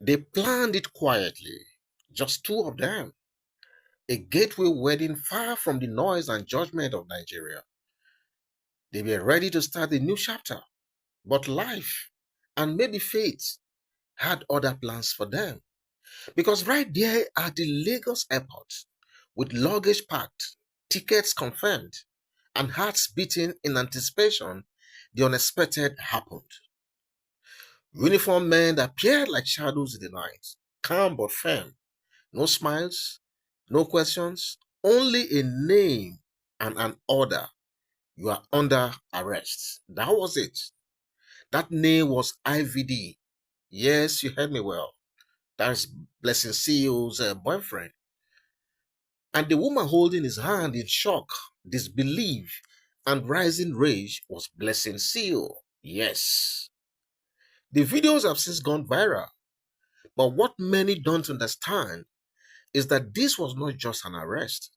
They planned it quietly, just two of them. A gateway wedding far from the noise and judgment of Nigeria. They were ready to start a new chapter, but life and maybe fate had other plans for them. Because right there at the Lagos airport, with luggage packed, tickets confirmed, and hearts beating in anticipation, the unexpected happened. Uniformed men appeared like shadows in the night, calm but firm. No smiles, no questions, only a name and an order. You are under arrest. That was it. That name was IVD. Yes, you heard me well. That's Blessing CEO's boyfriend. And the woman holding his hand in shock, disbelief, and rising rage was Blessing CEO. Yes. The videos have since gone viral. But what many don't understand is that this was not just an arrest.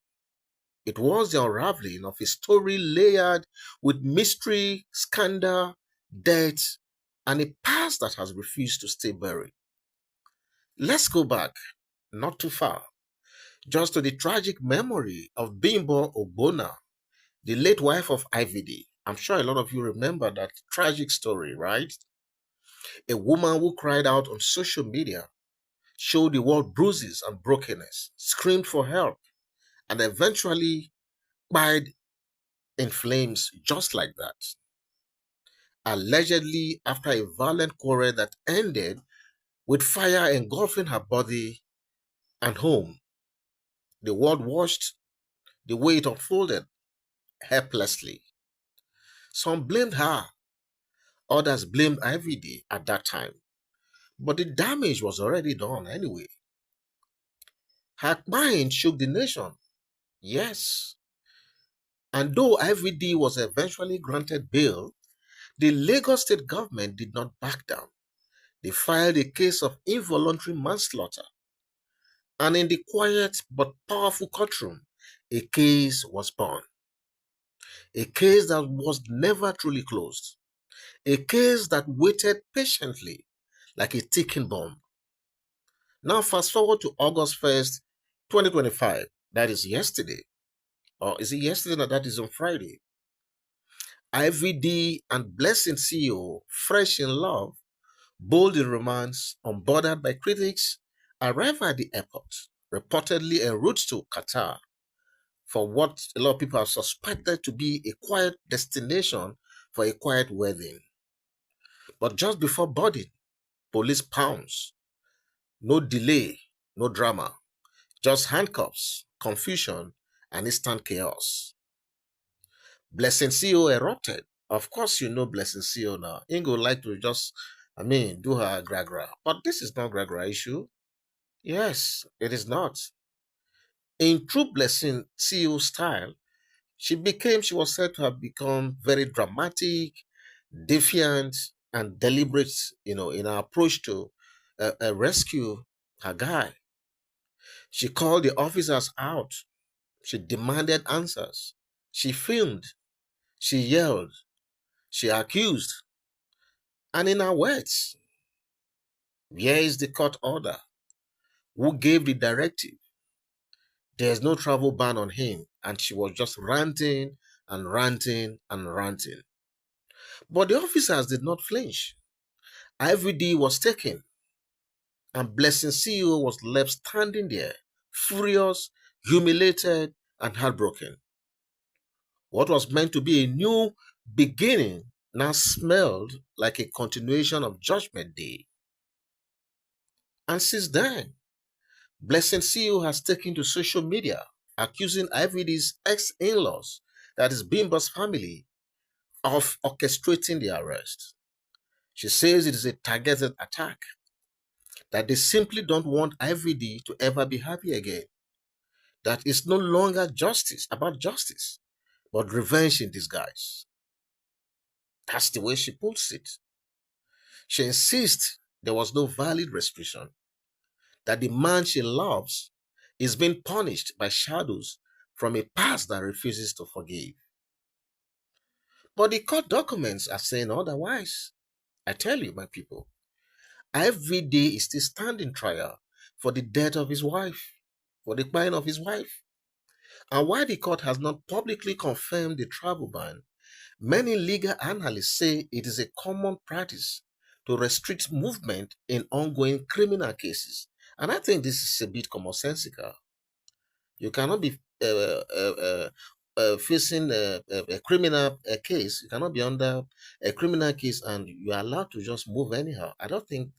It was the unraveling of a story layered with mystery, scandal, death, and a past that has refused to stay buried. Let's go back, not too far, just to the tragic memory of Bimbo Ogbonna, the late wife of IVD. I'm sure a lot of you remember that tragic story, right? A woman who cried out on social media, showed the world bruises and brokenness, screamed for help, and eventually died in flames just like that. Allegedly after a violent quarrel that ended with fire engulfing her body and home. The world watched the way it unfolded helplessly. Some blamed her, others blamed IVD at that time. But the damage was already done anyway. Her mind shook the nation, yes. And though IVD was eventually granted bail, the Lagos state government did not back down. They filed a case of involuntary manslaughter. And in the quiet but powerful courtroom, a case was born. A case that was never truly closed. A case that waited patiently like a ticking bomb. Now fast forward to August 1st, 2025. That is yesterday. Or is it yesterday? No, that is on Friday. IVD and Blessing CEO, fresh in love, bold in romance, unbothered by critics, arrive at the airport, reportedly en route to Qatar for what a lot of people have suspected to be a quiet destination for a quiet wedding. But just before boarding, police pounce. No delay, no drama, just handcuffs, confusion, and instant chaos. Blessing CEO erupted. Of course, you know Blessing CEO now. Ingo like to just, do her gragra. But this is not gragra issue. Yes, it is not. In true Blessing CEO style, she was said to have become very dramatic, defiant, and deliberate, in her approach to rescue her guy. She called the officers out. She demanded answers. She filmed. She yelled. She accused. And in her words, where is the court order? Who gave the directive? There's no travel ban on him. And she was just ranting and ranting and ranting. But the officers did not flinch. IVD was taken, and Blessing CEO was left standing there, furious, humiliated, and heartbroken. What was meant to be a new beginning now smelled like a continuation of Judgment Day. And since then, Blessing CEO has taken to social media, accusing IVD's ex-in-laws, that is Bimba's family, of orchestrating the arrest. She says it is a targeted attack, that they simply don't want IVD to ever be happy again, that it's no longer about justice, but revenge in disguise. That's the way she puts it. She insists there was no valid restriction, that the man she loves is being punished by shadows from a past that refuses to forgive. But the court documents are saying otherwise. I tell you, my people, every day is still standing trial for the death of his wife, for the crime of his wife. And while the court has not publicly confirmed the travel ban, many legal analysts say it is a common practice to restrict movement in ongoing criminal cases. And I think this is a bit commonsensical. You cannot be facing a criminal case. You cannot be under a criminal case and you are allowed to just move anyhow. I don't think,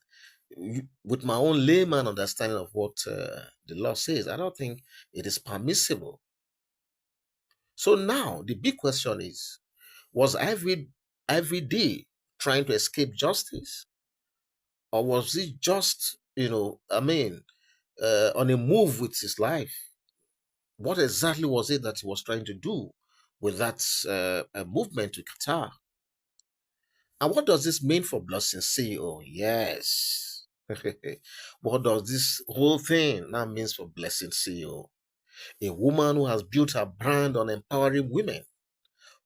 with my own layman understanding of what the law says, I don't think it is permissible. So now the big question is, was every day trying to escape justice? Or was he just, on a move with his life? What exactly was it that he was trying to do with that movement to Qatar? And what does this mean for Blessing CEO? Yes. What does this whole thing now means for Blessing CEO? A woman who has built her brand on empowering women,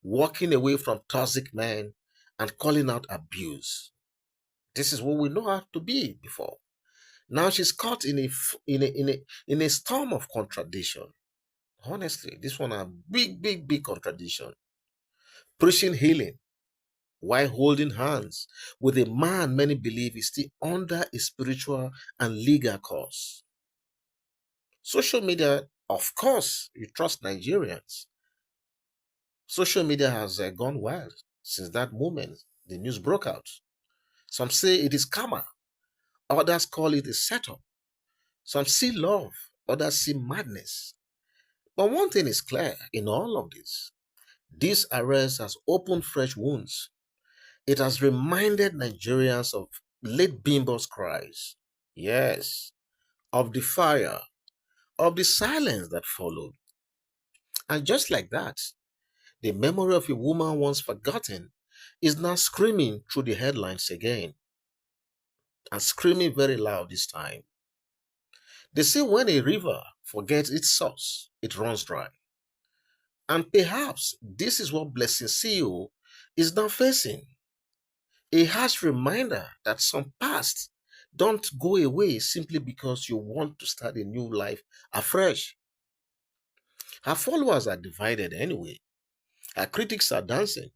walking away from toxic men, and calling out abuse. This is what we know her to be before. Now she's caught in a storm of contradiction. Honestly, this one a big, big, big contradiction. Preaching healing while holding hands with a man many believe is still under a spiritual and legal cause. Social media, of course, you trust Nigerians. Social media has gone wild since that moment the news broke out. Some say it is karma, others call it a setup. Some see love, others see madness. But one thing is clear in all of this: this arrest has opened fresh wounds. It has reminded Nigerians of late Bimbo's cries. Yes, of the fire, of the silence that followed. And just like that, the memory of a woman once forgotten is now screaming through the headlines again, and screaming very loud this time. They say when a river forgets its source, it runs dry. And perhaps this is what Blessing CEO is now facing. A harsh reminder that some past don't go away simply because you want to start a new life afresh. Her followers are divided anyway. Her critics are dancing.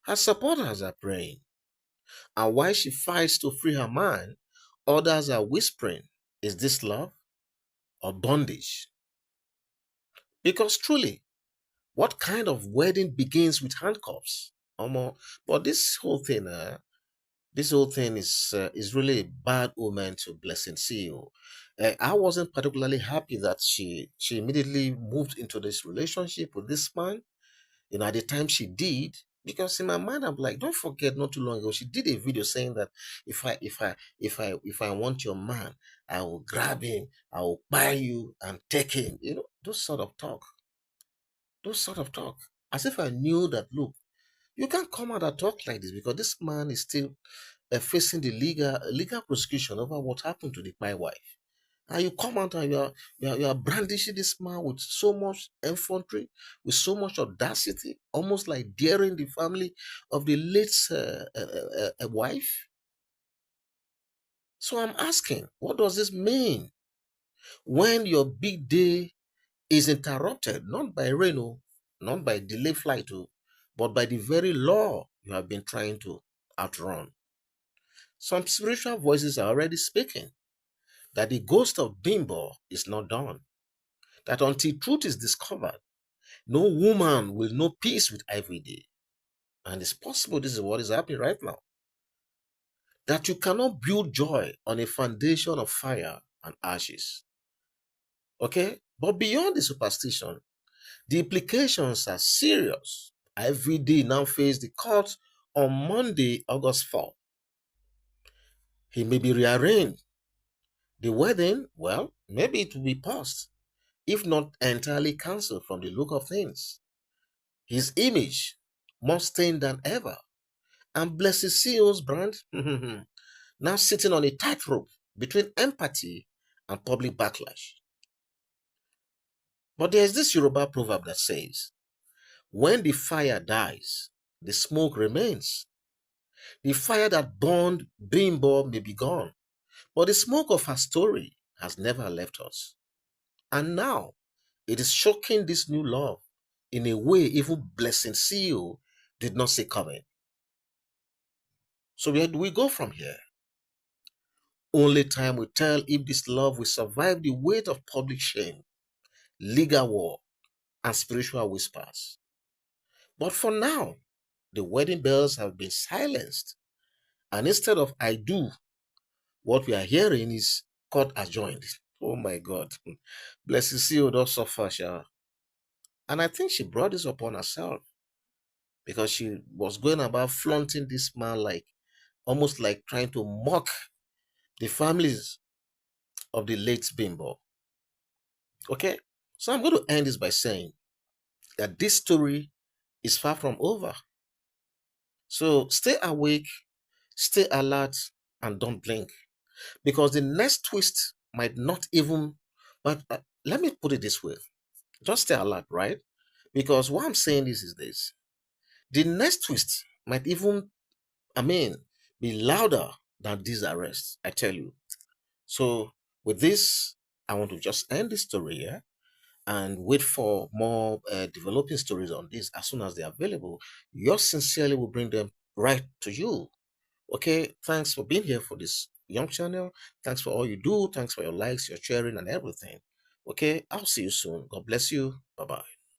Her supporters are praying. And while she fights to free her man, others are whispering, is this love or bondage? Because truly, what kind of wedding begins with handcuffs? But this whole thing is really a bad omen to Blessing CEO. I wasn't particularly happy that she immediately moved into this relationship with this man. At the time she did, because in my mind I'm like, don't forget, not too long ago she did a video saying that if I want your man, I will grab him, I will buy you and take him. Those sort of talk, as if I knew that. Look, you can't come out and talk like this because this man is still facing the legal prosecution over what happened to my wife. And you come out and you are brandishing this man with so much effrontery, with so much audacity, almost like daring the family of the late wife. So I'm asking, what does this mean when your big day is interrupted, not by rain, not by delayed flight, but by the very law you have been trying to outrun? Some spiritual voices are already speaking that the ghost of Bimbo is not done, that until truth is discovered, no woman will know peace with every day. And it's possible this is what is happening right now. That you cannot build joy on a foundation of fire and ashes. Okay? But beyond the superstition, the implications are serious. Every day now face the court on Monday, August 4th. He may be rearranged. The wedding, well, maybe it will be paused, if not entirely cancelled from the look of things. His image more stained than ever. And Blessed CEO's brand now sitting on a tightrope between empathy and public backlash. But there's this Yoruba proverb that says, when the fire dies, the smoke remains. The fire that burned Bimbo may be gone, but the smoke of her story has never left us. And now it is shocking this new love in a way even Blessing CEO did not see coming. So where do we go from here? Only time will tell if this love will survive the weight of public shame, legal war, and spiritual whispers. But for now, the wedding bells have been silenced, and instead of I do, what we are hearing is court adjourned. Oh my God. Blessing CEO does suffer, Sha. And I think she brought this upon herself because she was going about flaunting this man like almost like trying to mock the families of the late Bimbo. Okay? So I'm going to end this by saying that this story is far from over. So stay awake, stay alert, and don't blink because the next twist might not even. But let me put it this way: just stay alert, right? Because what I'm saying is this: the next twist might even, I mean, be louder than these arrests. I tell you. So with this, I want to just end this story here and wait for more developing stories on this as soon as they're available. Yours sincerely will bring them right to you. Okay, thanks for being here for this young channel. Thanks for all you do. Thanks for your likes, your sharing, and everything. Okay, I'll see you soon. God bless you. Bye bye.